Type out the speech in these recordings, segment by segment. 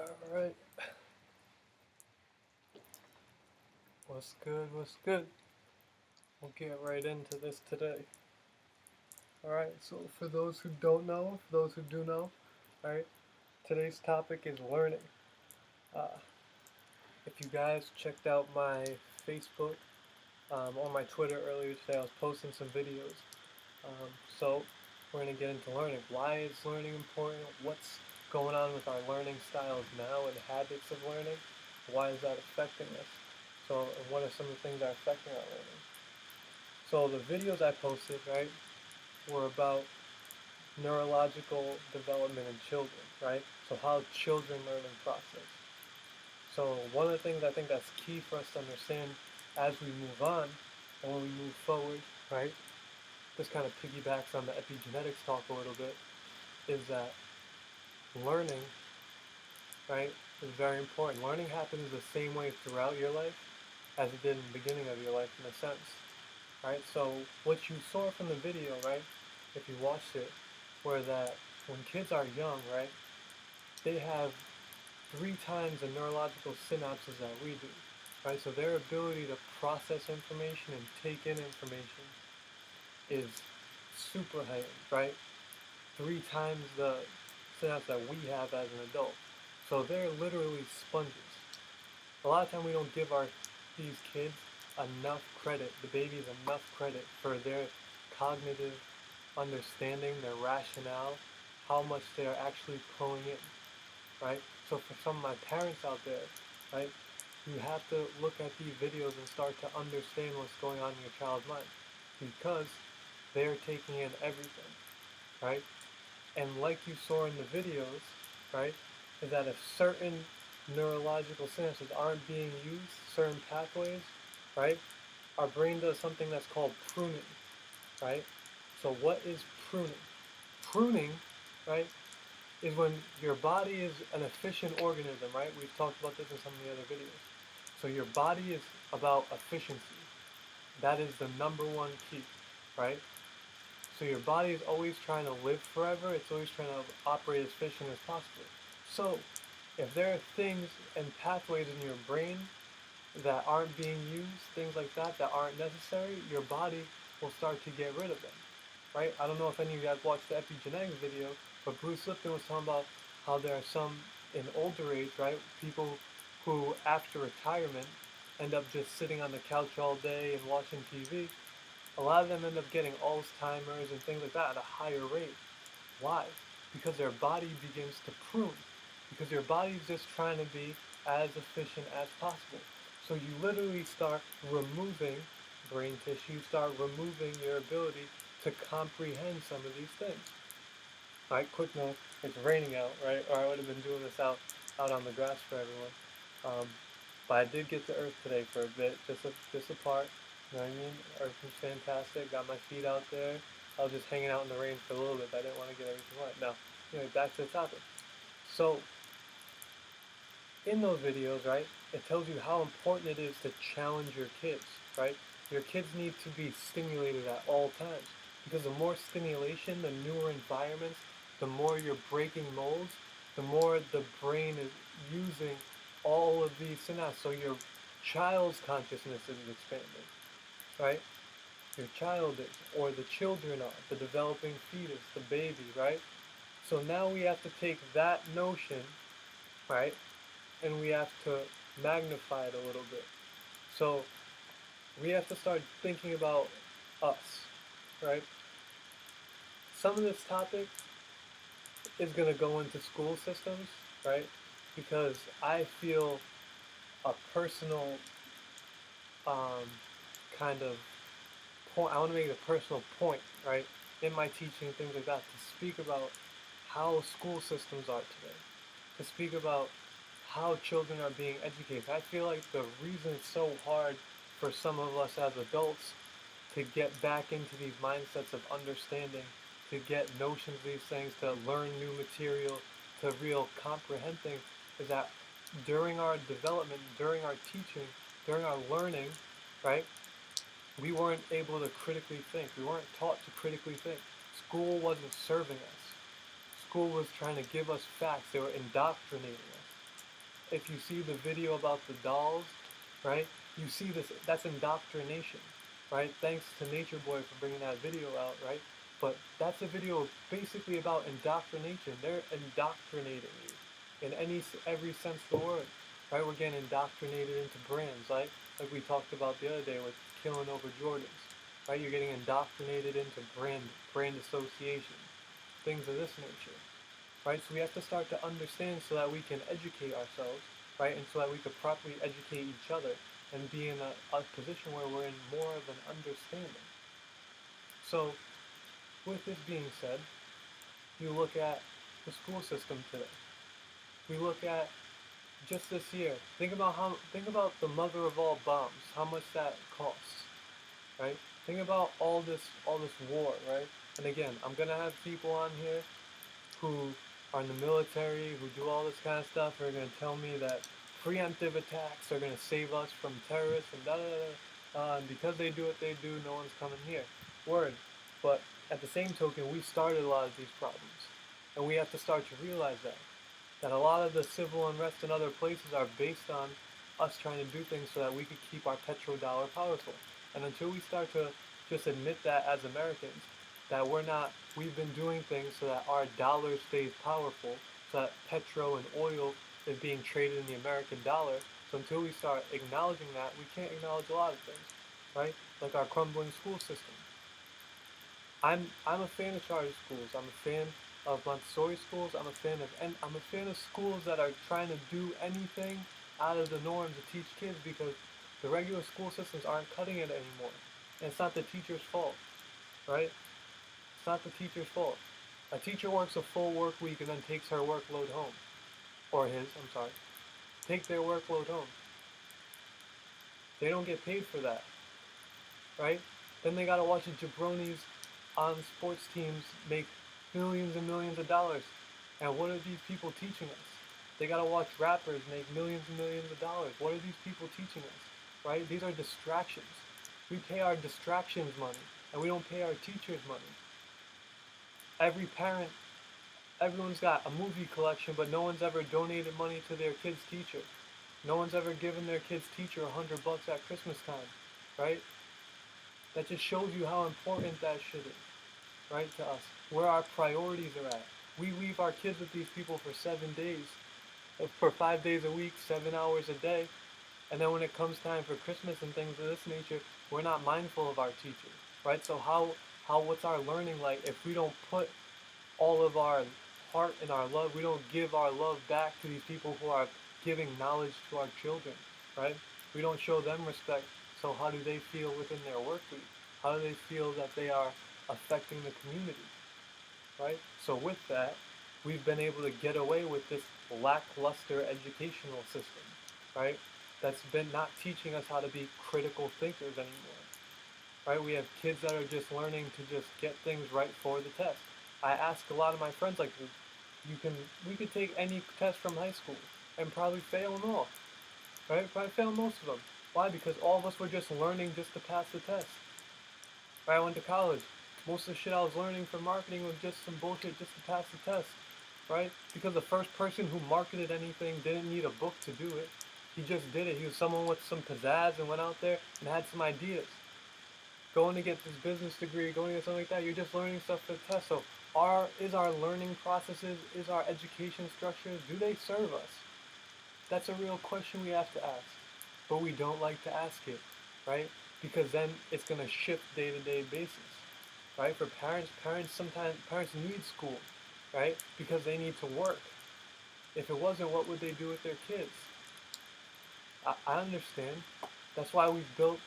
Alright, what's good, what's good? We'll get right into this today. Alright, so for those who don't know, for those who do know, alright, today's topic is learning. Uh, if you guys checked out my Facebook or my Twitter earlier today, I was posting some videos. So we're going to get into learning. Why is learning important? What's going on with our learning styles now and habits of learning? Why is that affecting us? So, and what are some of the things that are affecting our learning? So the videos I posted, right, were about neurological development in children, right? So how children learn and process. So one of the things I think that's key for us to understand as we move on and when we move forward, right? This kind of piggybacks on the epigenetics talk a little bit, is that learning, right, is very important. Learning happens the same way throughout your life as it did in the beginning of your life in a sense. Right? So what you saw from the video, right, if you watched it, were that when kids are young, right, they have 3 times the neurological synapses that we do. Right? So their ability to process information and take in information is super heightened, right? 3 times the synapse that we have as an adult. So they're literally sponges. A lot of time we don't give these kids enough credit, the babies enough credit for their cognitive understanding, their rationale, how much they're actually pulling in, right? So for some of my parents out there, right, you have to look at these videos and start to understand what's going on in your child's mind because they're taking in everything, right? And like you saw in the videos, right, is that if certain neurological synapses aren't being used, certain pathways, right, our brain does something that's called pruning, right? So what is pruning? Pruning, right, is when your body is an efficient organism, right? We've talked about this in some of the other videos. So your body is about efficiency. That is the number one key, right? So your body is always trying to live forever. It's always trying to operate as efficient as possible. So if there are things and pathways in your brain that aren't being used, things like that, that aren't necessary, your body will start to get rid of them, right? I don't know if any of you guys watched the epigenetics video, but Bruce Lipton was talking about how there are some in older age, right, people who after retirement end up just sitting on the couch all day and watching TV. A lot of them end up getting Alzheimer's and things like that at a higher rate. Why? Because their body begins to prune. Because your body's just trying to be as efficient as possible. So you literally start removing brain tissue, start removing your ability to comprehend some of these things. Alright, quick note, it's raining out, right? Or I would have been doing this out on the grass for everyone. But I did get to Earth today for a bit, just a part. You know what I mean? Earth was fantastic. Got my feet out there. I was just hanging out in the rain for a little bit. But I didn't want to get everything wet. Now, anyway, back to the topic. So, in those videos, right, it tells you how important it is to challenge your kids, right? Your kids need to be stimulated at all times because the more stimulation, the newer environments, the more you're breaking molds, the more the brain is using all of these synapses. So your child's consciousness is expanding, right? Your child is, or the children are, the developing fetus, the baby, right? So now we have to take that notion, right, and we have to magnify it a little bit. So we have to start thinking about us, right? Some of this topic is going to go into school systems, right? Because I feel a personal kind of point, I want to make a personal point, right, in my teaching and things like that, to speak about how school systems are today, to speak about how children are being educated. I feel like the reason it's so hard for some of us as adults to get back into these mindsets of understanding, to get notions of these things, to learn new material, to real comprehend things, is that during our development, during our teaching, during our learning, right, we weren't able to critically think. We weren't taught to critically think. School wasn't serving us. School was trying to give us facts. They were indoctrinating us. if you see the video about the dolls, right? You see this, that's indoctrination, right? Thanks to Nature Boy for bringing that video out, right? But that's a video basically about indoctrination. They're indoctrinating you in every sense of the word, right? We're getting indoctrinated into brands, like we talked about the other day with killing over Jordans, right? You're getting indoctrinated into brand association, things of this nature, right? So we have to start to understand so that we can educate ourselves, right? And so that we could properly educate each other and be in a position where we're in more of an understanding. So with this being said, you look at the school system today. We look at just this year. Think about the mother of all bombs, how much that costs, right? Think about all this war, right? And again, I'm gonna have people on here who are in the military, who do all this kind of stuff, are going to tell me that preemptive attacks are going to save us from terrorists and da da da. And because they do what they do, no one's coming here. Word. But at the same token, we started a lot of these problems. And we have to start to realize that a lot of the civil unrest in other places are based on us trying to do things so that we could keep our petrodollar powerful. And until we start to just admit that as Americans, that we've been doing things so that our dollar stays powerful, so that petro and oil is being traded in the American dollar. So until we start acknowledging that, we can't acknowledge a lot of things, right? Like our crumbling school system. I'm a fan of charter schools. I'm a fan of Montessori schools. I'm a fan of schools that are trying to do anything out of the norm to teach kids, because the regular school systems aren't cutting it anymore. And it's not the teacher's fault, right? It's not the teacher's fault. A teacher works a full work week and then takes her workload home. Or his, I'm sorry. Take their workload home. They don't get paid for that, right? Then they gotta watch the jabronis on sports teams make millions and millions of dollars. And what are these people teaching us? They gotta watch rappers make millions and millions of dollars. What are these people teaching us, right? These are distractions. We pay our distractions money, and we don't pay our teachers money. Every parent, everyone's got a movie collection, but no one's ever donated money to their kid's teacher. No one's ever given their kid's teacher $100 at Christmas time, right? That just shows you how important that shit is, right, to us, where our priorities are at. We leave our kids with these people for 7 days, for 5 days a week, 7 hours a day, and then when it comes time for Christmas and things of this nature, we're not mindful of our teachers, right? So what's our learning like if we don't put all of our heart and our love, we don't give our love back to these people who are giving knowledge to our children, right? We don't show them respect. So how do they feel within their work week? How do they feel that they are affecting the community, right? So with that, we've been able to get away with this lackluster educational system, right? That's been not teaching us how to be critical thinkers anymore, right? We have kids that are just learning to just get things right for the test. I ask a lot of my friends, like, we could take any test from high school and probably fail them all, right? Probably fail most of them. Why? Because all of us were just learning just to pass the test. Right? I went to college. Most of the shit I was learning for marketing was just some bullshit just to pass the test, right? Because the first person who marketed anything didn't need a book to do it. He just did it. He was someone with some pizzazz and went out there and had some ideas. Going to get this business degree, going to get something like that, you're just learning stuff for the test. So is our learning processes, is our education structure, do they serve us? That's a real question we have to ask. But we don't like to ask it, right? Because then it's going to shift day-to-day basis, right? For parents sometimes need school, right? Because they need to work. If it wasn't, what would they do with their kids? I understand. That's why we've built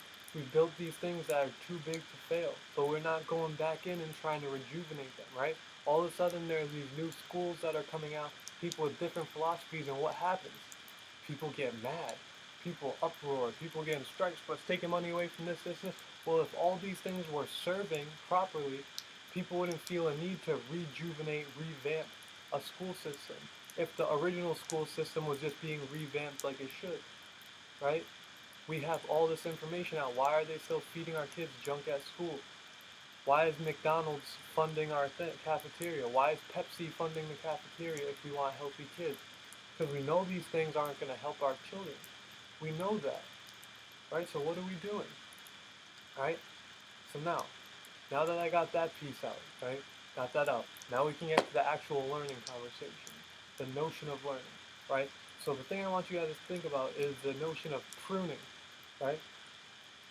these things that are too big to fail. But we're not going back in and trying to rejuvenate them, right? All of a sudden there's these new schools that are coming out, people with different philosophies, and what happens? People get mad. People uproar. People getting strikes, but it's taking money away from this. Well, if all these things were serving properly, people wouldn't feel a need to rejuvenate, revamp a school system. If the original school system was just being revamped like it should, right? We have all this information out. Why are they still feeding our kids junk at school? Why is McDonald's funding our cafeteria? Why is Pepsi funding the cafeteria if we want healthy kids? Because we know these things aren't going to help our children. We know that, right? So what are we doing, right? So now that I got that piece out, right? Got that out. Now we can get to the actual learning conversation, the notion of learning, right? So the thing I want you guys to think about is the notion of pruning, right?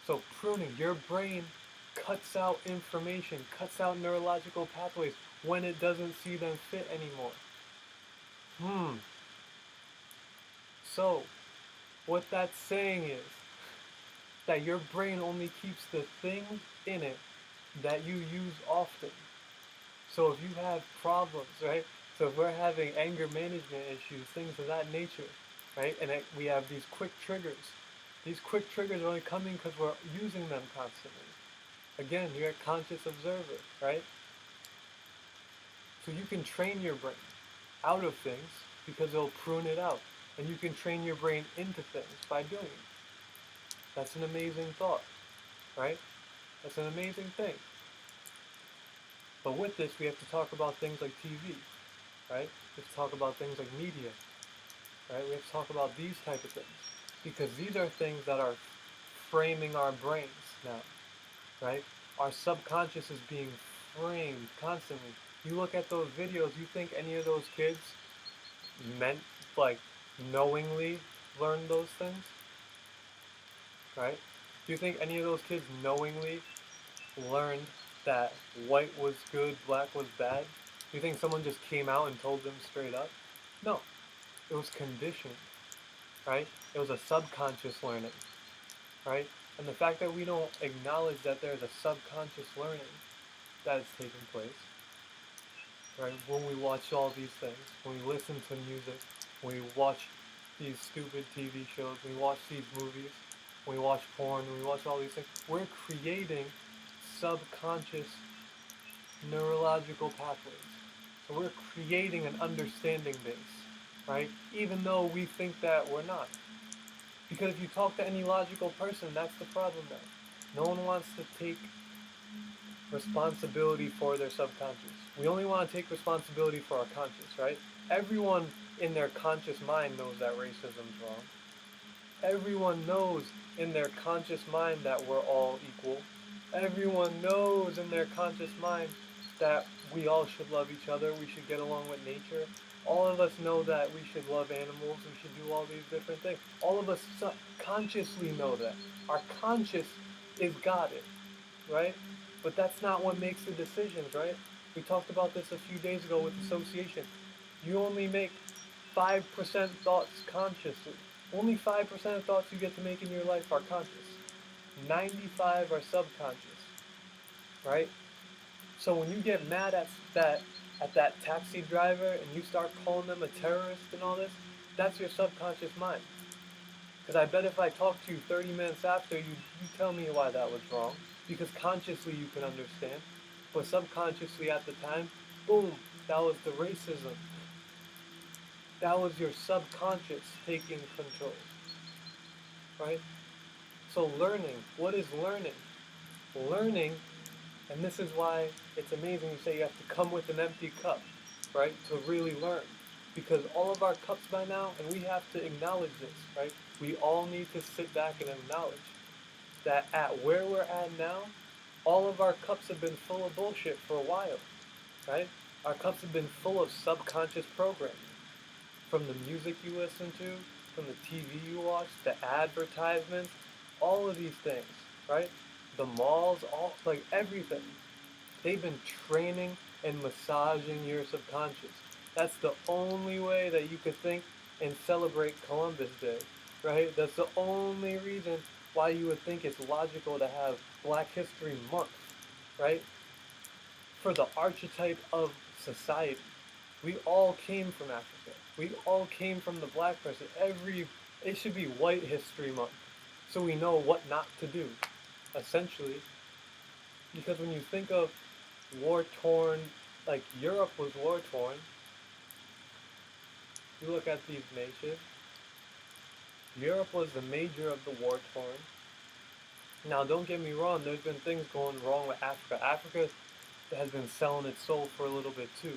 So pruning, your brain cuts out information, cuts out neurological pathways when it doesn't see them fit anymore. So what that's saying is that your brain only keeps the things in it that you use often. So if you have problems, right? So if we're having anger management issues, things of that nature, right? And we have these quick triggers. These quick triggers are only coming because we're using them constantly. Again, you're a conscious observer, right? So you can train your brain out of things because it'll prune it out. And you can train your brain into things by doing it. That's an amazing thought, right? That's an amazing thing. But with this, we have to talk about things like TV, right? We have to talk about things like media, right? We have to talk about these type of things because these are things that are framing our brains now, right? Our subconscious is being framed constantly. You look at those videos, you think any of those kids meant, like, knowingly learned those things, right? Do you think any of those kids knowingly learned that white was good, black was bad? Do you think someone just came out and told them straight up? No. It was conditioned, right? It was a subconscious learning, right? And the fact that we don't acknowledge that there's a subconscious learning that is taking place, right? When we watch all these things, when we listen to music, when we watch these stupid TV shows, when we watch these movies, when we watch porn, when we watch all these things, we're creating subconscious neurological pathways. So we're creating an understanding base, right? Even though we think that we're not. Because if you talk to any logical person, that's the problem now. No one wants to take responsibility for their subconscious. We only want to take responsibility for our conscious, right? Everyone in their conscious mind knows that racism's wrong. Everyone knows in their conscious mind that we're all equal. Everyone knows in their conscious mind that we all should love each other, we should get along with nature. All of us know that we should love animals, we should do all these different things. All of us consciously know that. Our conscious is guided, right? But that's not what makes the decisions, right? We talked about this a few days ago with association. You only make 5% thoughts consciously. Only 5% of thoughts you get to make in your life are conscious. 95 are subconscious, right? So when you get mad at that taxi driver and you start calling them a terrorist and all this, that's your subconscious mind. Because I bet if I talk to you 30 minutes after, you tell me why that was wrong. Because consciously you can understand. But subconsciously at the time, boom, that was the racism. That was your subconscious taking control. Right? So learning, what is learning? Learning, and this is why it's amazing you say you have to come with an empty cup, right? To really learn. Because all of our cups by now, and we have to acknowledge this, right? We all need to sit back and acknowledge that at where we're at now, all of our cups have been full of bullshit for a while, right? Our cups have been full of subconscious programming. From the music you listen to, from the TV you watch, the advertisements, all of these things, right? The malls, all, like everything. They've been training and massaging your subconscious. That's the only way that you could think and celebrate Columbus Day, right? That's the only reason why you would think it's logical to have Black History Month, right? For the archetype of society. We all came from Africa. We all came from the black person. It should be White History Month. So we know what not to do, essentially. Because when you think of war-torn, like Europe was war-torn, you look at these nations, Europe was the major of the war-torn. Now don't get me wrong, there's been things going wrong with Africa. Africa has been selling its soul for a little bit too.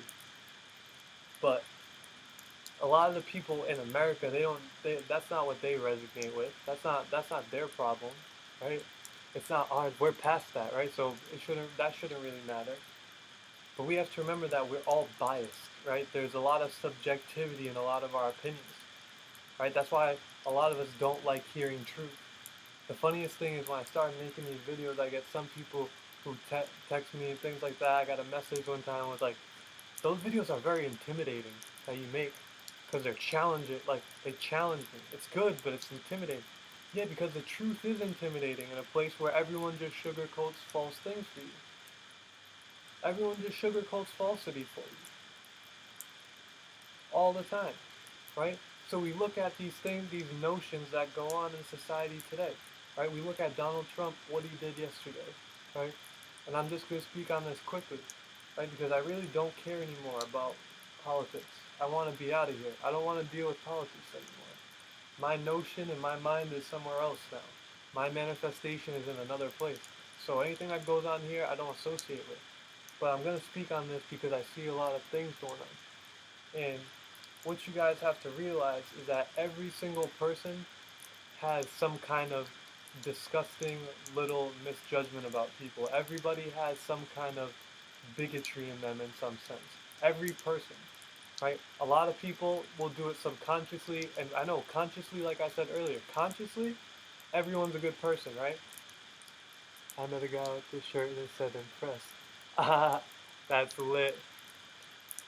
But a lot of the people in America, that's not what they resonate with. That's not their problem, right? It's not ours. We're past that, right? So that shouldn't really matter. But we have to remember that we're all biased, right? There's a lot of subjectivity in a lot of our opinions, right? That's why a lot of us don't like hearing truth. The funniest thing is when I started making these videos, I get some people who text me and things like that. I got a message one time was like, those videos are very intimidating that you make because they're challenging, like they challenge me. It's good, but it's intimidating. Yeah, because the truth is intimidating in a place where everyone just sugarcoats false things for you. Everyone just sugarcoats falsity for you all the time, right? So we look at these things, these notions that go on in society today, right? We look at Donald Trump, what he did yesterday, right? And I'm just going to speak on this quickly, right? Because I really don't care anymore about politics. I want to be out of here. I don't want to deal with politics anymore. My notion and my mind is somewhere else now. My manifestation is in another place. So anything that goes on here, I don't associate with. But I'm going to speak on this because I see a lot of things going on. And what you guys have to realize is that every single person has some kind of disgusting little misjudgment about people. Everybody has some kind of bigotry in them in some sense. Every person, right? A lot of people will do it subconsciously, and I know consciously, like I said earlier, consciously, everyone's a good person, right? I met a guy with this shirt that said impressed. Ah, that's lit.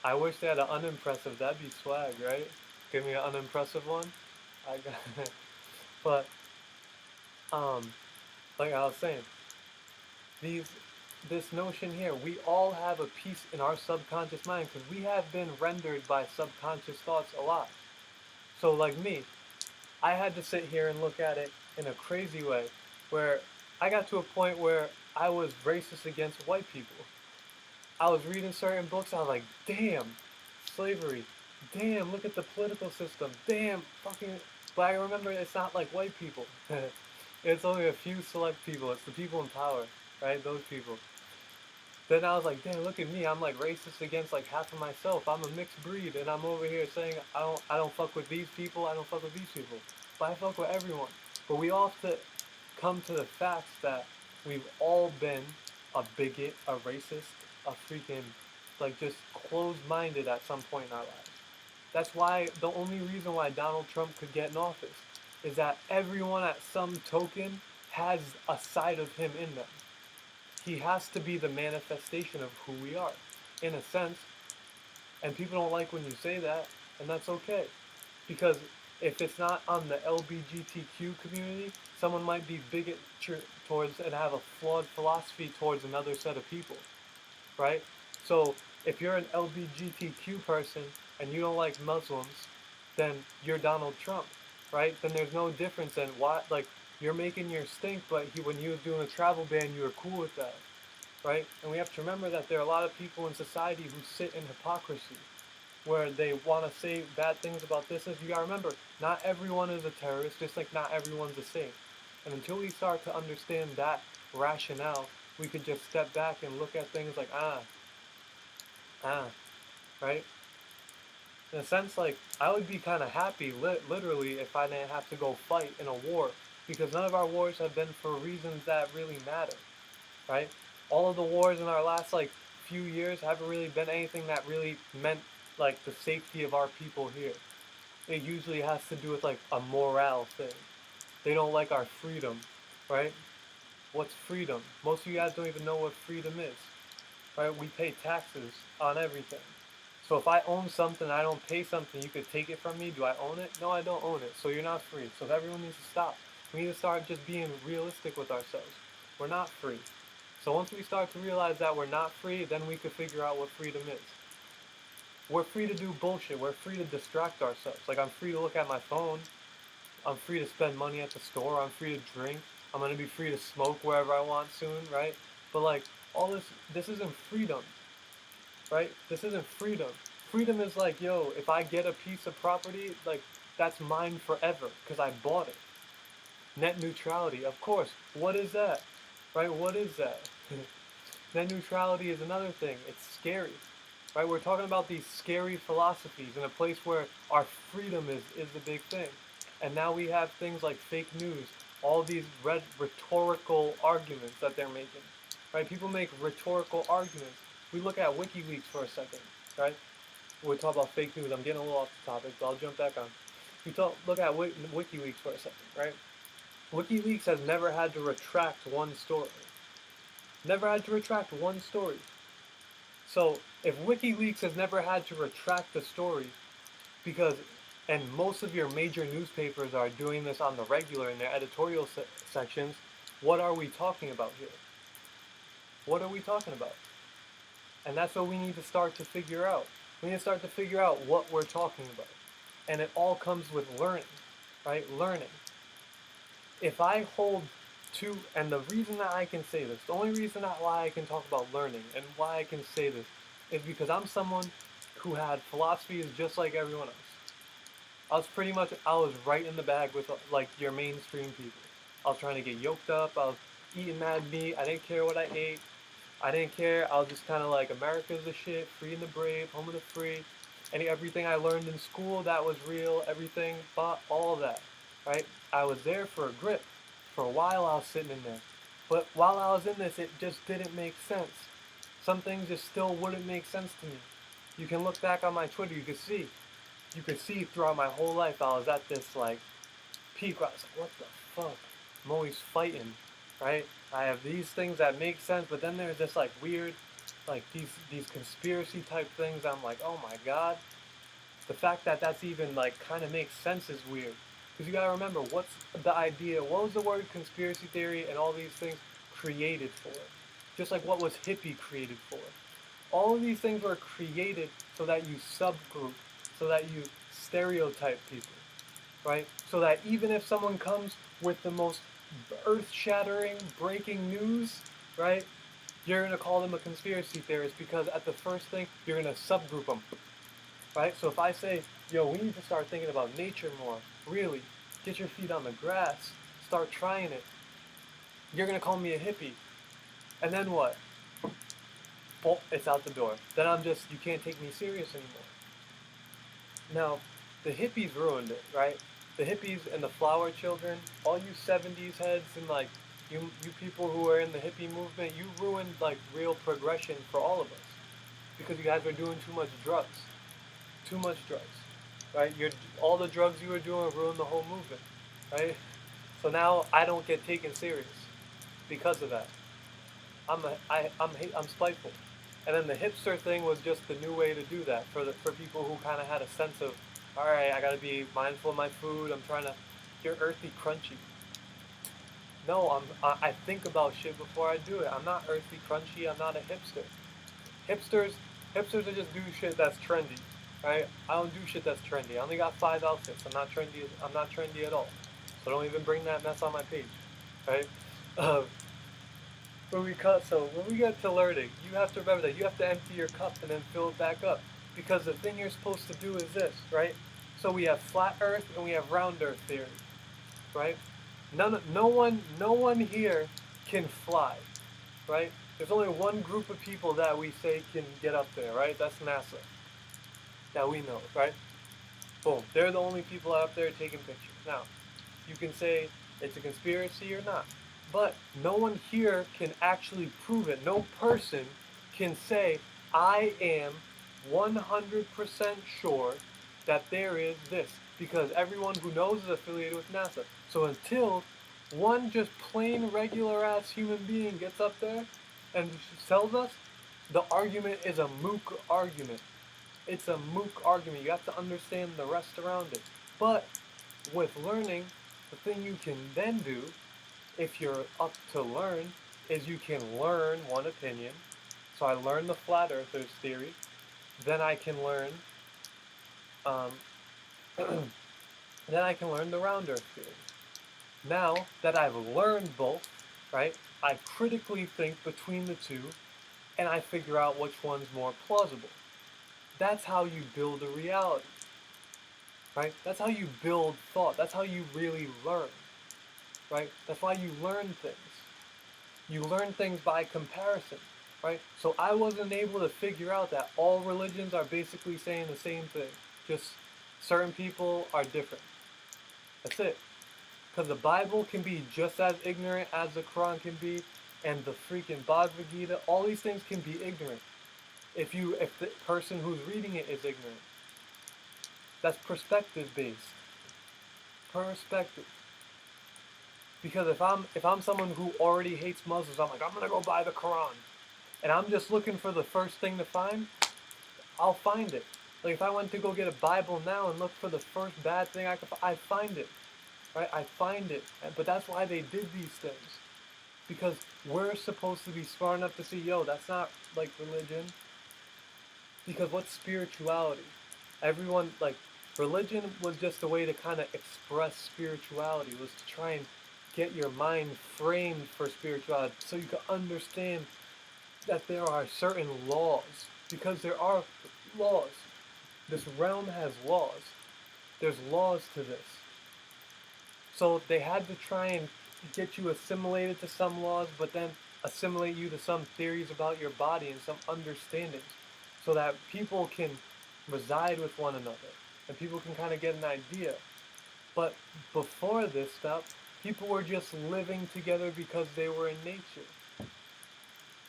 I wish they had an unimpressive. That'd be swag, right? Give me an unimpressive one. I got it. But um, like I was saying, these this notion here, we all have a piece in our subconscious mind because we have been rendered by subconscious thoughts a lot. So like me, I had to sit here and look at it in a crazy way, where I got to a point where I was racist against white people. I was reading certain books. I was like, damn, slavery. Damn, look at the political system. Damn, fucking. But I remember it's not like white people. It's only a few select people. It's the people in power, right? Those people. Then I was like, damn, look at me. I'm like racist against like half of myself. I'm a mixed breed, and I'm over here saying I don't fuck with these people. I don't fuck with these people. But I fuck with everyone. But we all have to come to the facts that we've all been a bigot, a racist, a freaking like just closed-minded at some point in our lives. That's why the only reason why Donald Trump could get in office is that everyone at some token has a side of him in them. He has to be the manifestation of who we are, in a sense. And people don't like when you say that, and that's okay. Because if it's not on the LGBTQ community, someone might be bigot towards and have a flawed philosophy towards another set of people, right? So if you're an LGBTQ person and you don't like Muslims, then you're Donald Trump, right? Then there's no difference in why, like, you're making your stink, but when you were doing a travel ban, you were cool with that, right? And we have to remember that there are a lot of people in society who sit in hypocrisy, where they want to say bad things about this. As you gotta remember, not everyone is a terrorist, just like not everyone's the same. And until we start to understand that rationale, we could just step back and look at things like, right? In a sense, like, I would be kind of happy, literally, if I didn't have to go fight in a war, because none of our wars have been for reasons that really matter, right? All of the wars in our last, like, few years haven't really been anything that really meant, like, the safety of our people here. It usually has to do with, like, a morale thing. They don't like our freedom, right? What's freedom? Most of you guys don't even know what freedom is, right? We pay taxes on everything. So if I own something, I don't pay something, you could take it from me. Do I own it? No, I don't own it. So you're not free. So everyone needs to stop. We need to start just being realistic with ourselves. We're not free. So once we start to realize that we're not free, then we could figure out what freedom is. We're free to do bullshit. We're free to distract ourselves. Like, I'm free to look at my phone. I'm free to spend money at the store. I'm free to drink. I'm going to be free to smoke wherever I want soon, right? But like, all this isn't freedom, right? This isn't freedom. Freedom is like, yo, if I get a piece of property, like, that's mine forever because I bought it. Net neutrality, of course. What is that? Right? What is that? Net neutrality is another thing. It's scary. right? We're talking about these scary philosophies in a place where our freedom is the big thing. And now we have things like fake news, all these rhetorical arguments that they're making, right? People make rhetorical arguments. We look at WikiLeaks for a second, right? We talk about fake news. I'm getting a little off the topic, but I'll jump back on. Look at WikiLeaks for a second, right? WikiLeaks has never had to retract one story. Never had to retract one story. So if WikiLeaks has never had to retract the story, because, and most of your major newspapers are doing this on the regular in their editorial sections, what are we talking about here? What are we talking about? And that's what we need to start to figure out. We need to start to figure out what we're talking about. And it all comes with learning, right? Learning. If I hold to, and the reason that I can say this, the only reason why I can talk about learning and why I can say this is because I'm someone who had philosophies just like everyone else. I was right in the bag with like your mainstream people. I was trying to get yoked up. I was eating mad meat. I didn't care what I ate. I didn't care. I was just kind of like, America's the shit, free and the brave, home of the free. And everything I learned in school, that was real. Everything, all of that, right? I was there for a grip. For a while, I was sitting in there. But while I was in this, it just didn't make sense. Some things just still wouldn't make sense to me. You can look back on my Twitter, you could see throughout my whole life, I was at this like peak where I was like, what the fuck? I'm always fighting, right? I have these things that make sense, but then there's this like weird, like these conspiracy type things. I'm like, oh my god. The fact that that's even like kind of makes sense is weird. Because you gotta remember, what's the idea? What was the word conspiracy theory and all these things created for? Just like what was hippie created for? All of these things were created so that you subgroup, so that you stereotype people, right? So that even if someone comes with the most earth-shattering breaking news, right, you're going to call them a conspiracy theorist because at the first thing, you're going to subgroup them, right? So if I say, yo, we need to start thinking about nature more, really, get your feet on the grass, start trying it, you're going to call me a hippie. And then what? Well, it's out the door. Then you can't take me serious anymore. Now, the hippies ruined it, right? The hippies and the flower children, all you 70s heads and like you people who are in the hippie movement, you ruined like real progression for all of us. Because you guys were doing too much drugs. Too much drugs. Right? All the drugs you were doing ruined the whole movement. Right? So now I don't get taken serious because of that. I'm spiteful. And then the hipster thing was just the new way to do that for people who kind of had a sense of, all right, I got to be mindful of my food. I'm trying to get earthy, crunchy. No, I think about shit before I do it. I'm not earthy, crunchy. I'm not a hipster. Hipsters, hipsters are just do shit that's trendy, right? I don't do shit that's trendy. I only got 5 outfits. I'm not trendy. I'm not trendy at all. So don't even bring that mess on my page, right? Um, when we get to learning, you have to remember that you have to empty your cup and then fill it back up. Because the thing you're supposed to do is this, right? So we have flat earth and we have round earth theory, right? No one here can fly, right? There's only one group of people that we say can get up there, right? That's NASA. That we know, right? Boom. They're the only people out there taking pictures. Now, you can say it's a conspiracy or not. But no one here can actually prove it. No person can say, I am 100% sure that there is this. Because everyone who knows is affiliated with NASA. So until one just plain regular ass human being gets up there and tells us, the argument is a mook argument. It's a mook argument. You have to understand the rest around it. But with learning, the thing you can then do, if you're up to learn, is you can learn one opinion. So I learned the flat earthers theory. Then I can learn then I can learn the round earth theory. Now that I've learned both, right, I critically think between the two and I figure out which one's more plausible. That's how you build a reality, right? That's how you build thought. That's how you really learn, right? That's why you learn things. You learn things by comparison. right? So I wasn't able to figure out that all religions are basically saying the same thing. Just certain people are different. That's it. Because the Bible can be just as ignorant as the Quran can be, and the freaking Bhagavad Gita, all these things can be ignorant. If the person who's reading it is ignorant. That's perspective based. Perspective. Because if I'm someone who already hates Muslims, I'm like, I'm gonna go buy the Quran. And I'm just looking for the first thing to find, I'll find it. Like if I went to go get a Bible now and look for the first bad thing I find it. Right? I find it. But that's why they did these things. Because we're supposed to be smart enough to see, yo, that's not like religion. Because what's spirituality? Everyone, like, religion was just a way to kind of express spirituality, was to try and get your mind framed for spirituality so you can understand that there are certain laws. Because there are laws. This realm has laws. There's laws to this. So they had to try and get you assimilated to some laws, but then assimilate you to some theories about your body and some understandings so that people can reside with one another and people can kind of get an idea. But before this stuff, people were just living together because they were in nature.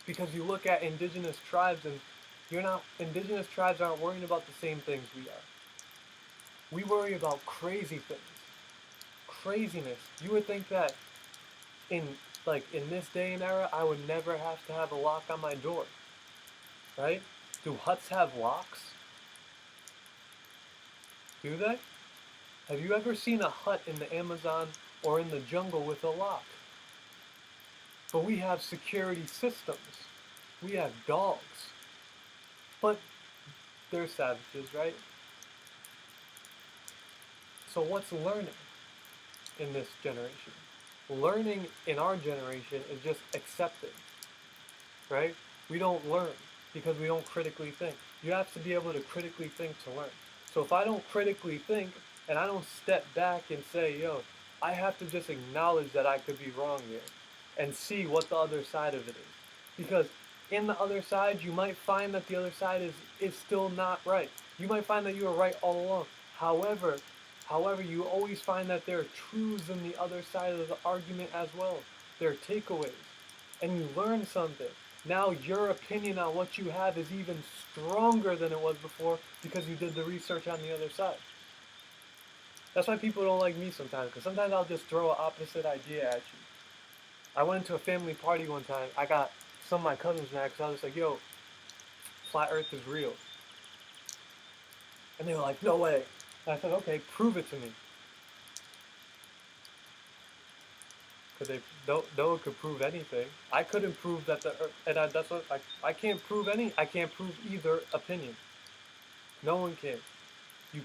Because you look at indigenous tribes and indigenous tribes aren't worrying about the same things we are. We worry about crazy things. Craziness. You would think that in this day and era, I would never have to have a lock on my door, right? Do huts have locks? Do they? Have you ever seen a hut in the Amazon or in the jungle with a lock? But we have security systems. We have dogs. But they're savages, right? So what's learning in this generation? Learning in our generation is just accepting, right? We don't learn because we don't critically think. You have to be able to critically think to learn. So if I don't critically think and I don't step back and say, yo, I have to just acknowledge that I could be wrong here and see what the other side of it is. Because in the other side, you might find that the other side is still not right. You might find that you were right all along. However, you always find that there are truths in the other side of the argument as well. There are takeaways. And you learn something. Now your opinion on what you have is even stronger than it was before because you did the research on the other side. That's why people don't like me sometimes, because sometimes I'll just throw an opposite idea at you. I went to a family party one time. I got some of my cousins mad because I was like, yo, flat earth is real. And they were like, no way. And I said, okay, prove it to me. Because no one could prove anything. I couldn't prove that the earth, and that's what, I can't prove I can't prove either opinion. No one can. You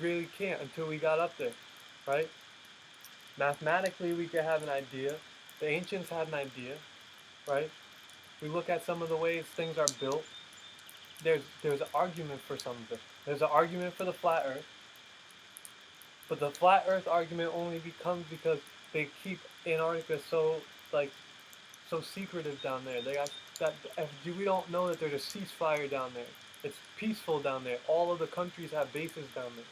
really can't until we got up there, right? Mathematically, we could have an idea. The ancients had an idea, right? We look at some of the ways things are built. There's an argument for some of it. There's an argument for the flat earth. But the flat earth argument only becomes because they keep Antarctica so secretive down there. We don't know that there's a ceasefire down there. It's peaceful down there. All of the countries have bases down there,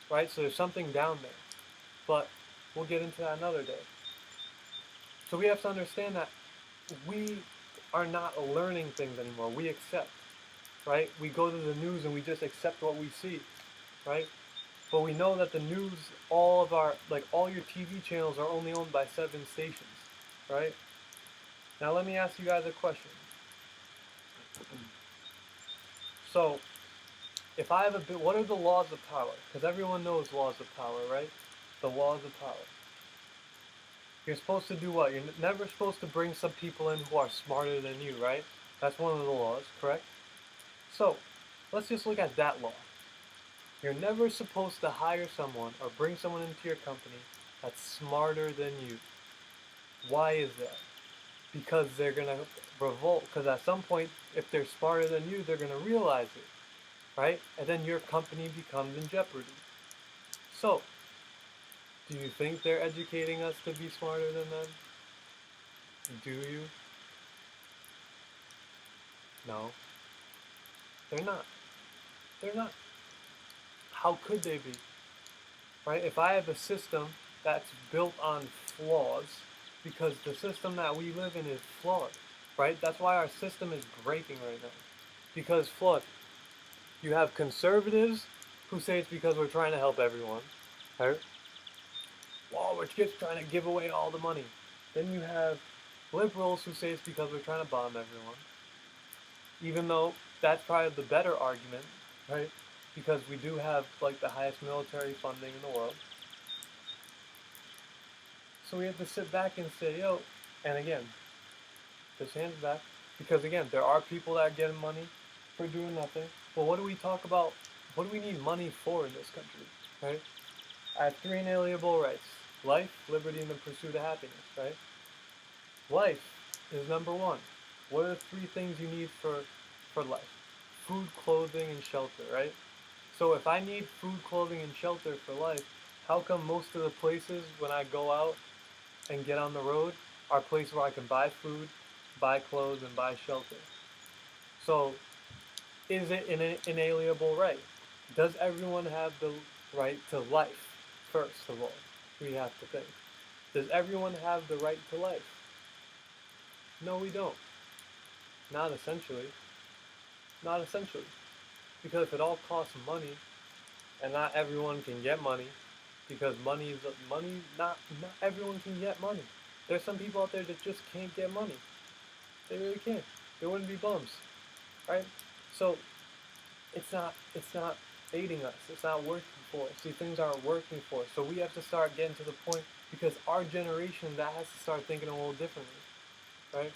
right? So there's something down there. But we'll get into that another day. So we have to understand that we are not learning things anymore. We accept, right? We go to the news and we just accept what we see, right? But we know that the news, all your TV channels are only owned by 7 stations, right? Now let me ask you guys a question. So, if I have what are the laws of power? Because everyone knows laws of power, right? The laws of power. You're supposed to do what? You're never supposed to bring some people in who are smarter than you, right? That's one of the laws, correct? So, let's just look at that law. You're never supposed to hire someone or bring someone into your company that's smarter than you. Why is that? Because they're going to revolt. Because at some point, if they're smarter than you, they're going to realize it, right? And then your company becomes in jeopardy. So, do you think they're educating us to be smarter than them? Do you? No, they're not. They're not. How could they be? Right? If I have a system that's built on flaws, because the system that we live in is flawed, right? That's why our system is breaking right now. Because flawed. You have conservatives who say it's because we're trying to help everyone, right? Well, we're just trying to give away all the money. Then you have liberals who say it's because we're trying to bomb everyone. Even though that's probably the better argument, right? Because we do have like the highest military funding in the world. So we have to sit back and say, yo, and again, just hands back. Because again, there are people that are getting money for doing nothing. But what do we talk about? What do we need money for in this country, right? I have three inalienable rights: life, liberty, and the pursuit of happiness, right? Life is number one. What are the three things you need for life? Food, clothing, and shelter, right? So if I need food, clothing, and shelter for life, how come most of the places when I go out and get on the road are places where I can buy food, buy clothes, and buy shelter? So is it an inalienable right? Does everyone have the right to life? First of all, we have to think. Does everyone have the right to life? No, we don't. Not essentially. Not essentially. Because if it all costs money, and not everyone can get money, because money, not everyone can get money. There's some people out there that just can't get money. They really can't. They wouldn't be bums, right? So it's not aiding us. It's not working for us. See, things aren't working for us. So we have to start getting to the point, because our generation that has to start thinking a little differently, right?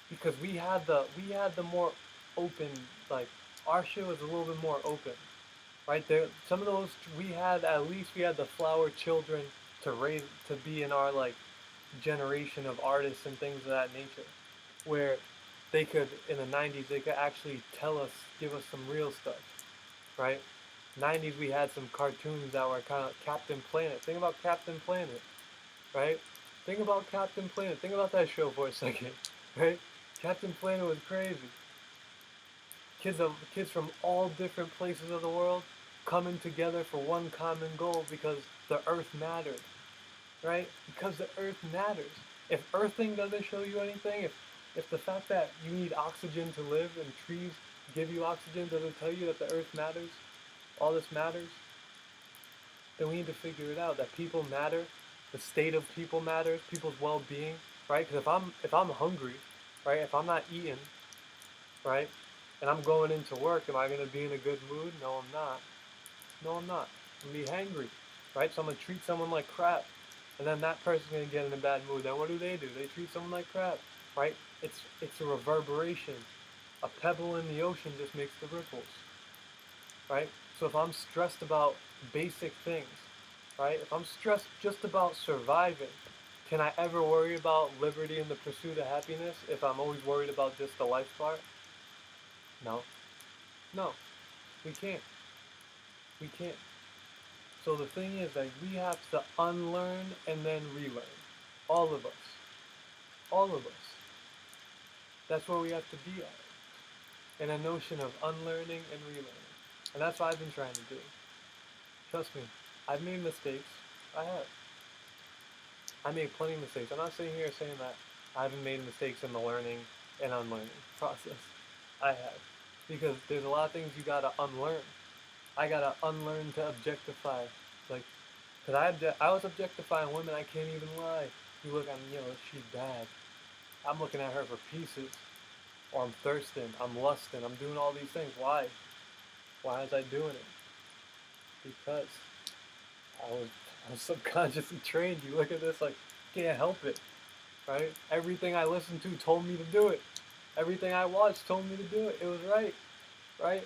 Because we had the more open, like, our shit was a little bit more open, right? There, some of those we had, at least we had the flower children to raise, to be in our like generation of artists and things of that nature, where they could, in the 90s, they could actually tell us, give us some real stuff, right? 90s we had some cartoons that were kind of Captain Planet. Think about Captain Planet, right? Think about Captain Planet. Think about that show for a second, right? Captain Planet was crazy. Kids from all different places of the world coming together for one common goal, because the Earth mattered, right? Because the Earth matters. If Earthing doesn't show you anything, if the fact that you need oxygen to live and trees give you oxygen doesn't tell you that the Earth matters, all this matters, then we need to figure it out. That people matter, the state of people matters, people's well-being, right? Because if I'm hungry, right? If I'm not eating, right? And I'm going into work, am I going to be in a good mood? No, I'm not. No, I'm not. I'm going to be hangry, right? So I'm going to treat someone like crap. And then that person's going to get in a bad mood. Then what do? They treat someone like crap, right? It's a reverberation. A pebble in the ocean just makes the ripples, right? So if I'm stressed about basic things, right? If I'm stressed just about surviving, can I ever worry about liberty and the pursuit of happiness if I'm always worried about just the life part? No. No. We can't. We can't. So the thing is that we have to unlearn and then relearn. All of us. All of us. That's where we have to be at. In a notion of unlearning and relearning. And that's what I've been trying to do. Trust me, I've made mistakes. I have. I made plenty of mistakes. I'm not sitting here saying that I haven't made mistakes in the learning and unlearning process. I have. Because there's a lot of things you gotta unlearn. I gotta unlearn to objectify. Like, cause I was objectifying women, I can't even lie. You look at me, she's bad. I'm looking at her for pieces. Or I'm thirsting, I'm lusting, I'm doing all these things. Why? Why was I doing it? Because I was subconsciously trained. You look at this like, can't help it, right? Everything I listened to told me to do it. Everything I watched told me to do it. It was right, right?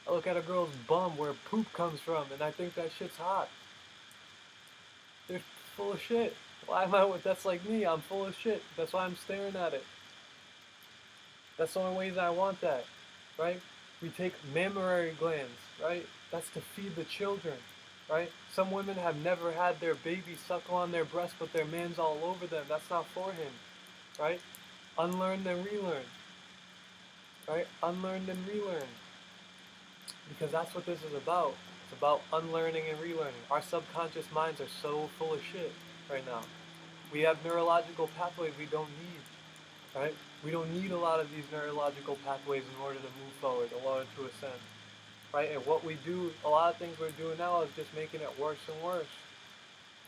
I look at a girl's bum where poop comes from, and I think that shit's hot. They're full of shit. Why am I? That's like me. I'm full of shit. That's why I'm staring at it. That's the only way that I want that, right? We take mammary glands, right? That's to feed the children, right? Some women have never had their baby suckle on their breast, but their man's all over them. That's not for him, right? Unlearn then relearn. right? Unlearned and relearned. Because that's what this is about. It's about unlearning and relearning. Our subconscious minds are so full of shit right now. We have neurological pathways we don't need, right? We don't need a lot of these neurological pathways in order to move forward, in order to ascend, right? And what we do, a lot of things we're doing now is just making it worse and worse,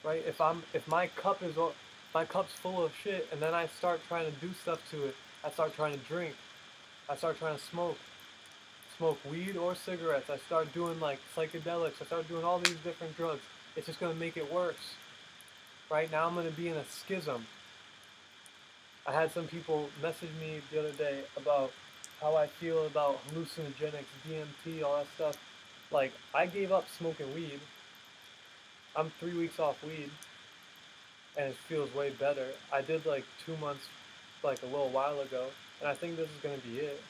right? If my cup's full of shit, and then I start trying to do stuff to it, I start trying to drink, I start trying to smoke weed or cigarettes, I start doing like psychedelics, I start doing all these different drugs, it's just gonna make it worse. Right now I'm gonna be in a schism. I had some people message me the other day about how I feel about hallucinogenics, DMT, all that stuff. Like, I gave up smoking weed. I'm 3 weeks off weed, and it feels way better. I did like 2 months, like a little while ago, and I think this is gonna be it,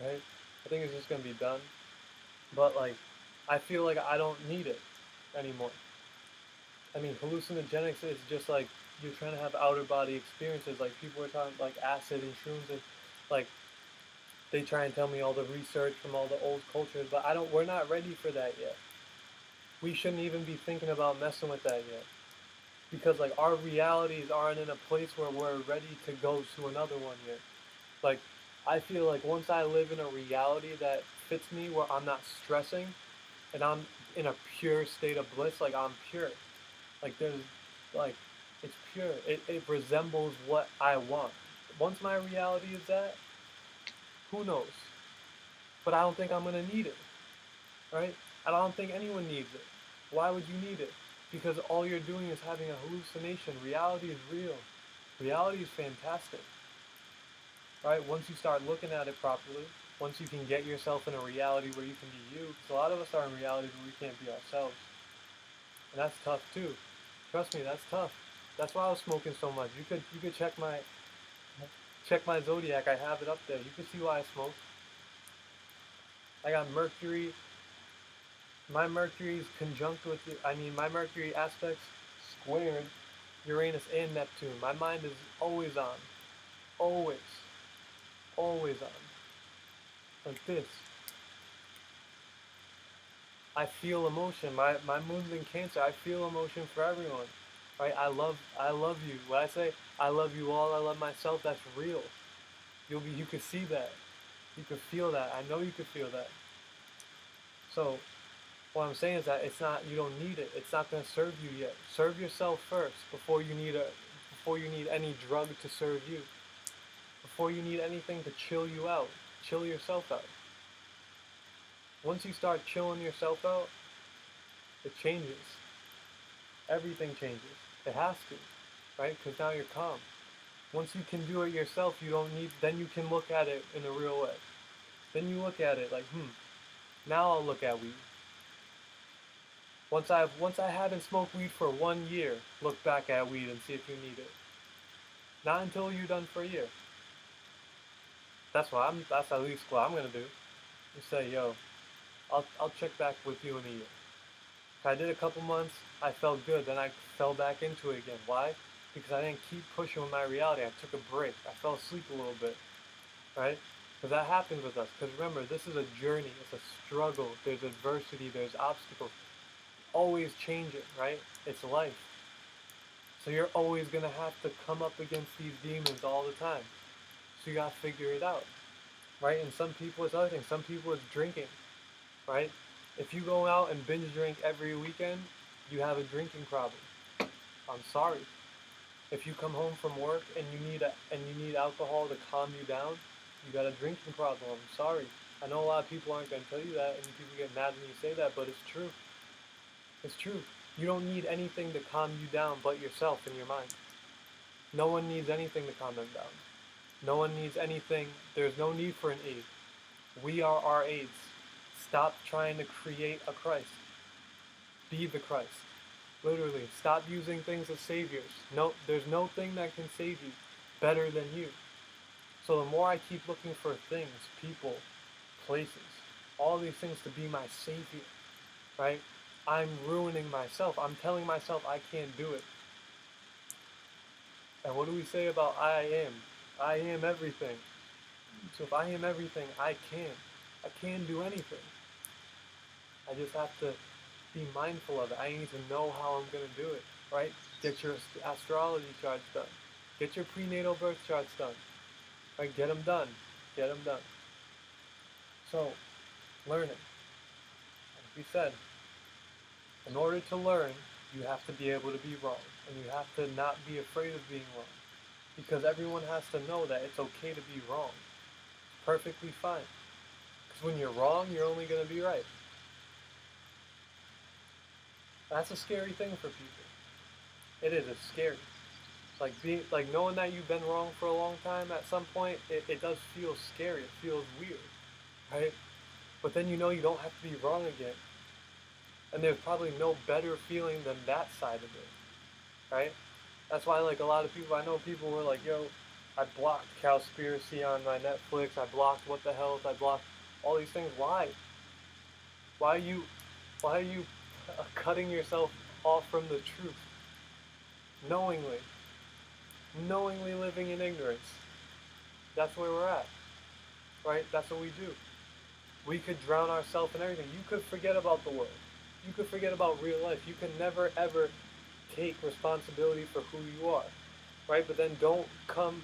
right? I think it's just gonna be done. But like, I feel like I don't need it anymore. I mean, hallucinogenics is just like you're trying to have outer body experiences. Like people are talking like acid and shrooms, and like they try and tell me all the research from all the old cultures, but I don't. We're not ready for that yet. We shouldn't even be thinking about messing with that yet, because like our realities aren't in a place where we're ready to go to another one yet. Like I feel like once I live in a reality that fits me, where I'm not stressing, and I'm in a pure state of bliss, like I'm pure. Like there's like it's pure. It resembles what I want. Once my reality is that, who knows? But I don't think I'm gonna need it, right? And I don't think anyone needs it. Why would you need it? Because all you're doing is having a hallucination. Reality is real. Reality is fantastic, right? Once you start looking at it properly, once you can get yourself in a reality where you can be you, because a lot of us are in realities where we can't be ourselves, and that's tough too. Trust me, that's tough. That's why I was smoking so much. You could check my zodiac. I have it up there. You can see why I smoke. I got Mercury. My Mercury is conjunct with the, I mean my Mercury aspects squared Uranus and Neptune. My mind is always on. Always. Always on. Like this. I feel emotion. My moon's in Cancer. I feel emotion for everyone. Right? I love you. When I say I love you all, I love myself, that's real. You could see that. You could feel that. I know you could feel that. So what I'm saying is that it's not, you don't need it. It's not gonna serve you yet. Serve yourself first before you need any drug to serve you. Before you need anything to chill you out. Chill yourself out. Once you start chilling yourself out, it changes. Everything changes. It has to, right? Because now you're calm. Once you can do it yourself, you don't need, then you can look at it in a real way. Then you look at it like, now I'll look at weed. Once I haven't smoked weed for 1 year, look back at weed and see if you need it. Not until you're done for a year. That's at least what I'm gonna do. Just say, yo, I'll check back with you in a year. If I did a couple months, I felt good, then I fell back into it again. Why? Because I didn't keep pushing with my reality. I took a break. I fell asleep a little bit, right? Because that happens with us. Because remember, this is a journey. It's a struggle. There's adversity. There's obstacles. Always changing, right? It's life. So you're always going to have to come up against these demons all the time. So you got to figure it out, right? And some people, it's other things. Some people, it's drinking, right? If you go out and binge drink every weekend, you have a drinking problem. I'm sorry. If you come home from work and you need alcohol to calm you down, you got a drinking problem. I'm sorry. I know a lot of people aren't going to tell you that, and people get mad when you say that, but it's true. It's true. You don't need anything to calm you down but yourself and your mind. No one needs anything to calm them down. No one needs anything. There's no need for an aid. We are our aids. Stop trying to create a Christ. Be the Christ. Literally, stop using things as saviors. No, there's no thing that can save you better than you. So the more I keep looking for things, people, places, all these things to be my savior, right? I'm ruining myself. I'm telling myself I can't do it. And what do we say about I am? I am everything. So if I am everything, I can. I can do anything. I just have to be mindful of it. I need to know how I'm going to do it, right? Get your astrology charts done. Get your prenatal birth charts done. Right? Get them done. Get them done. So, learning. Like we said, in order to learn, you have to be able to be wrong. And you have to not be afraid of being wrong. Because everyone has to know that it's okay to be wrong. It's perfectly fine. Because when you're wrong, you're only going to be right. That's a scary thing for people. It is. It's scary. Like knowing that you've been wrong for a long time. At some point, it does feel scary. It feels weird, right? But then you know you don't have to be wrong again. And there's probably no better feeling than that side of it, right? That's why like a lot of people, I know people were like, yo, I blocked Cowspiracy on my Netflix. I blocked What the Health. I blocked all these things. Why? Why are you, why are you cutting yourself off from the truth? Knowingly living in ignorance. That's where we're at, right? That's what we do. We could drown ourselves in everything. You could forget about the world. You could forget about real life. You can never ever take responsibility for who you are, right? But then don't come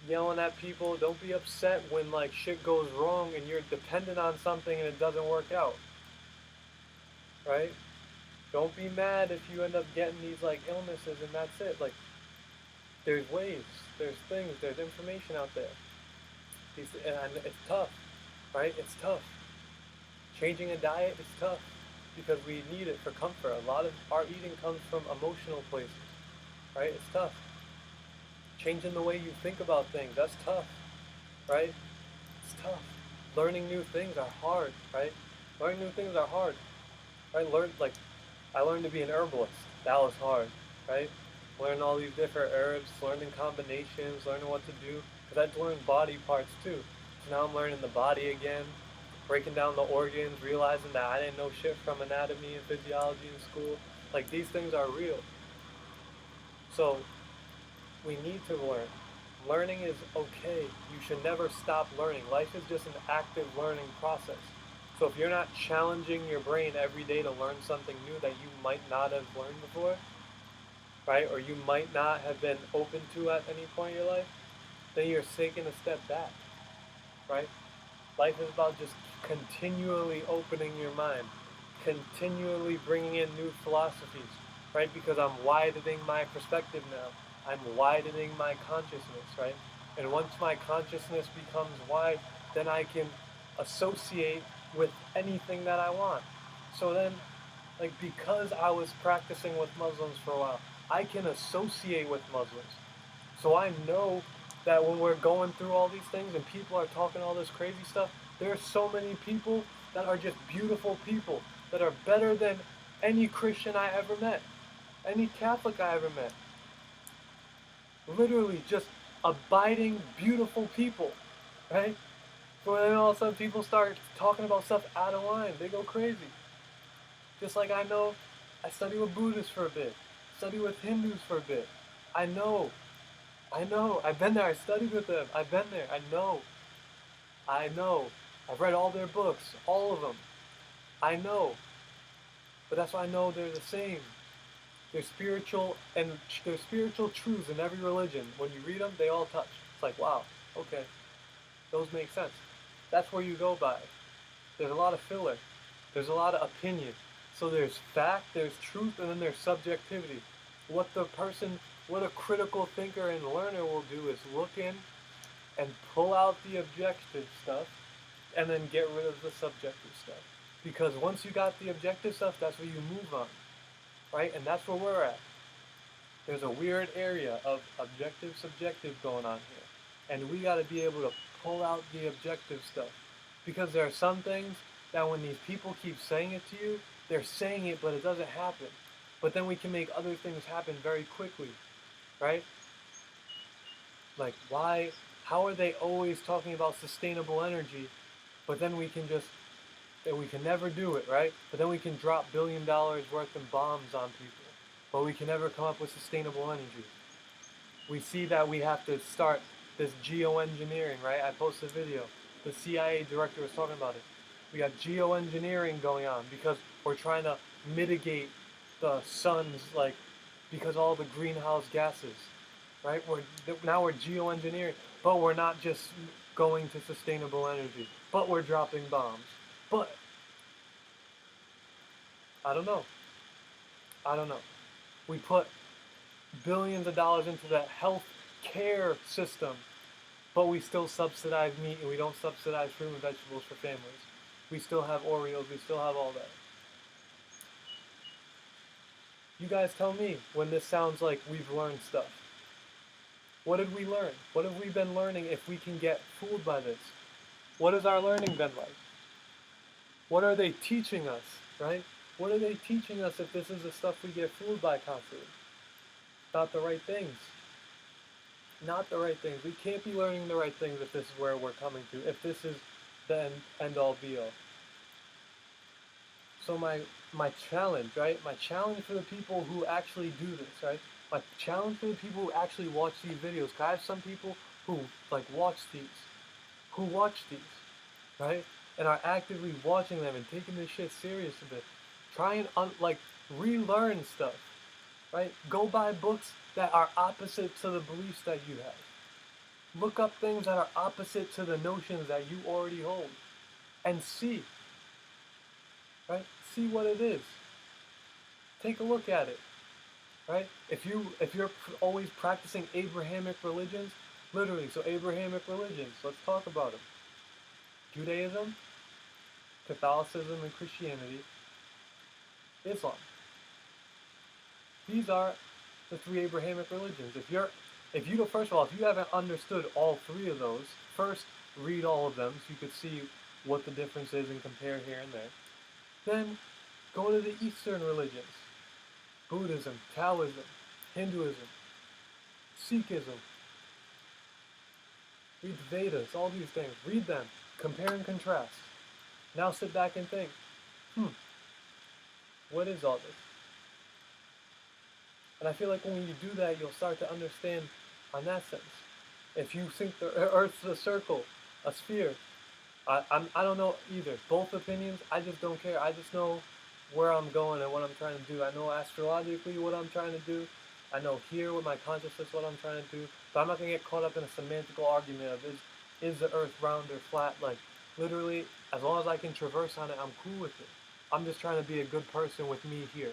yelling at people. Don't be upset when like shit goes wrong and you're dependent on something and it doesn't work out, right? Don't be mad if you end up getting these like illnesses and that's it. Like there's ways, there's things, there's information out there. And it's tough, right? It's tough. Changing a diet is tough because we need it for comfort. A lot of our eating comes from emotional places, right? It's tough. Changing the way you think about things, that's tough, right? It's tough. Learning new things are hard, right? Learning new things are hard. Right? I learned to be an herbalist. That was hard, right? Learning all these different herbs, learning combinations, learning what to do. Because I had to learn body parts too. So now I'm learning the body again, breaking down the organs, realizing that I didn't know shit from anatomy and physiology in school. Like these things are real. So we need to learn. Learning is okay. You should never stop learning. Life is just an active learning process. So if you're not challenging your brain every day to learn something new that you might not have learned before, right, or you might not have been open to at any point in your life, then you're taking a step back, right? Life is about just continually opening your mind, continually bringing in new philosophies, right? Because I'm widening my perspective now. I'm widening my consciousness, right? And once my consciousness becomes wide, then I can associate with anything that I want. So then, like, because I was practicing with Muslims for a while, I can associate with Muslims. So I know that when we're going through all these things and people are talking all this crazy stuff, there are so many people that are just beautiful people that are better than any Christian I ever met, any Catholic I ever met. Literally just abiding, beautiful people, right? But then all of a sudden people start talking about stuff out of line. They go crazy. Just like I know, I study with Buddhists for a bit, study with Hindus for a bit. I know. I've been there. I studied with them. I've been there. I know. I've read all their books, all of them. I know. But that's why I know they're the same. There's spiritual truths in every religion. When you read them, they all touch. It's like, wow, okay, those make sense. That's where you go by. There's a lot of filler. There's a lot of opinion. So there's fact, there's truth, and then there's subjectivity. What a critical thinker and learner will do is look in and pull out the objective stuff and then get rid of the subjective stuff. Because once you got the objective stuff, that's where you move on, right? And that's where we're at. There's a weird area of objective, subjective going on here. And we got to be able to pull out the objective stuff. Because there are some things that when these people keep saying it to you, they're saying it, but it doesn't happen. But then we can make other things happen very quickly, right? Like, how are they always talking about sustainable energy, but then we can never do it, right? But then we can drop $1 billion worth of bombs on people, but we can never come up with sustainable energy. We see that we have to start this geoengineering, right? I posted a video. The CIA director was talking about it. We got geoengineering going on because we're trying to mitigate the sun's because all the greenhouse gases, right? Now we're geoengineering, but we're not just going to sustainable energy, but we're dropping bombs. But I don't know. I don't know. We put billions of dollars into the health care system, but we still subsidize meat and we don't subsidize fruit and vegetables for families. We still have Oreos, we still have all that. You guys tell me when this sounds like we've learned stuff. What did we learn? What have we been learning if we can get fooled by this? What has our learning been like? What are they teaching us, right? What are they teaching us if this is the stuff we get fooled by constantly? Not the right things. Not the right things. We can't be learning the right things if this is where we're coming to, if this is the end all be all. So my challenge, right? My challenge for the people who actually do this, right? My challenge for the people who actually watch these videos, because I have some people who watch these, right? And are actively watching them and taking this shit serious a bit. Try and relearn stuff, right? Go buy books that are opposite to the beliefs that you have. Look up things that are opposite to the notions that you already hold, and see, right? See what it is. Take a look at it, right? If you're always practicing Abrahamic religions, literally, so Abrahamic religions, let's talk about them. Judaism, Catholicism, and Christianity, Islam. These are the three Abrahamic religions. If you haven't understood all three of those, first read all of them so you could see what the difference is and compare here and there. Then go to the Eastern religions. Buddhism, Taoism, Hinduism, Sikhism. Read the Vedas, all these things. Read them. Compare and contrast. Now sit back and think, what is all this? And I feel like when you do that, you'll start to understand on that sense. If you think the Earth's a circle, a sphere, I don't know either. Both opinions, I just don't care. I just know where I'm going and what I'm trying to do. I know astrologically what I'm trying to do. I know here with my consciousness what I'm trying to do. But I'm not going to get caught up in a semantical argument of is the Earth round or flat. Like, literally, as long as I can traverse on it, I'm cool with it. I'm just trying to be a good person with me here.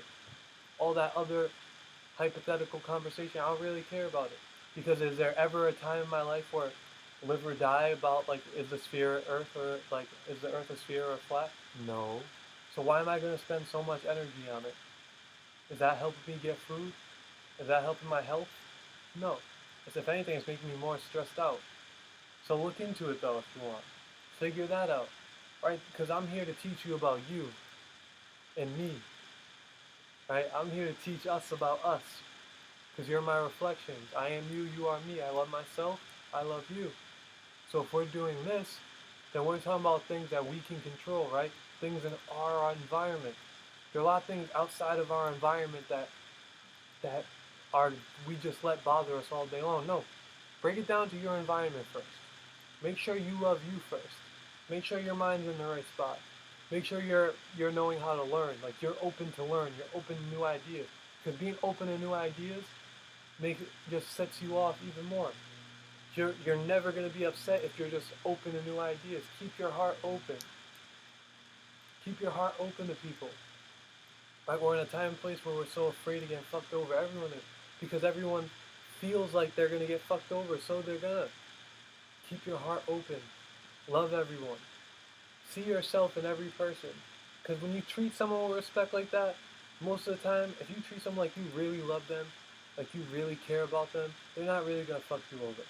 All that other hypothetical conversation, I don't really care about it. Because is there ever a time in my life where live or die about is the sphere Earth or is the Earth a sphere or flat? No. So why am I going to spend so much energy on it? Is that helping me get food? Is that helping my health? No. It's, if anything, it's making me more stressed out. So look into it though if you want. Figure that out. Right? Because I'm here to teach you about you and me. Right? I'm here to teach us about us. Because you're my reflections. I am you, you are me. I love myself, I love you. So if we're doing this, then we're talking about things that we can control, right? Things in our environment. There are a lot of things outside of our environment that we just let bother us all day long. No. Break it down to your environment first. Make sure you love you first. Make sure your mind's in the right spot. Make sure you're knowing how to learn. Like you're open to learn. You're open to new ideas. Because being open to new ideas just sets you off even more. You're never going to be upset if you're just open to new ideas. Keep your heart open. Keep your heart open to people. Right? We're in a time and place where we're so afraid of getting fucked over. Everyone is. Because everyone feels like they're going to get fucked over, so they're going to. Keep your heart open. Love everyone. See yourself in every person. Because when you treat someone with respect like that, most of the time, if you treat someone like you really love them, like you really care about them, they're not really going to fuck you over.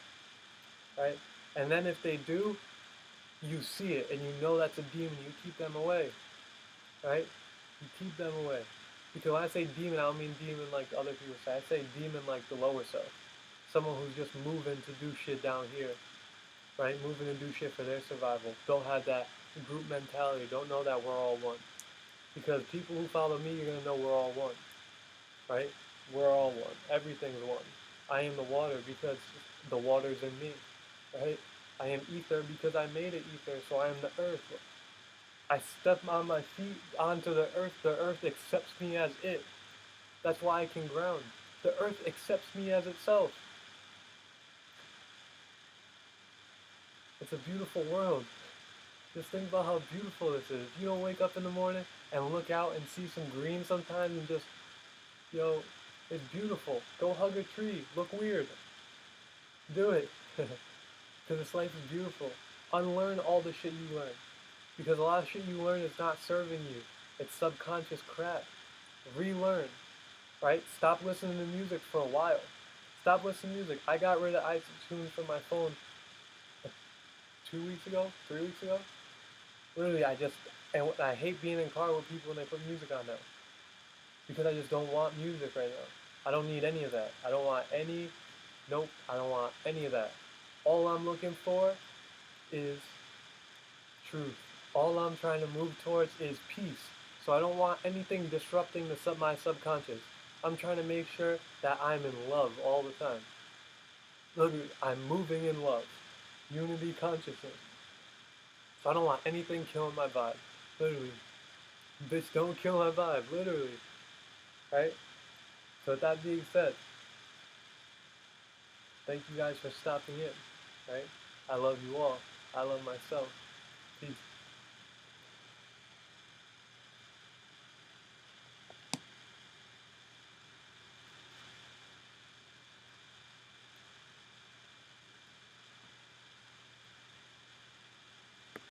Right? And then if they do, you see it and you know that's a demon, you keep them away. Right? You keep them away. Because when I say demon, I don't mean demon like other people say. I say demon like the lower self. Someone who's just moving to do shit down here. Right? Moving to do shit for their survival. Don't have that group mentality. Don't know that we're all one. Because people who follow me, you're going to know we're all one. Right? We're all one. Everything's one. I am the water because the water's in me. right? I am ether because I made it ether, so I am the earth. I step on my feet onto the earth accepts me as it. That's why I can ground. The earth accepts me as itself. It's a beautiful world. Just think about how beautiful this is. You don't wake up in the morning and look out and see some green sometimes and just, yo, it's beautiful. Go hug a tree. Look weird. Do it. Because this life is beautiful. Unlearn all the shit you learn. Because a lot of shit you learn is not serving you. It's subconscious crap. Relearn. Right? Stop listening to music for a while. Stop listening to music. I got rid of iTunes from my phone 2 weeks ago, 3 weeks ago. Literally, and I hate being in a car with people when they put music on now. Because I just don't want music right now. I don't need any of that. I don't want any, nope, I don't want any of that. All I'm looking for is truth. All I'm trying to move towards is peace. So I don't want anything disrupting my subconscious. I'm trying to make sure that I'm in love all the time. Literally, I'm moving in love. Unity consciousness. So I don't want anything killing my vibe. Literally. Bitch, don't kill my vibe. Literally. Right? So with that being said, thank you guys for stopping in. Right? I love you all. I love myself. Peace.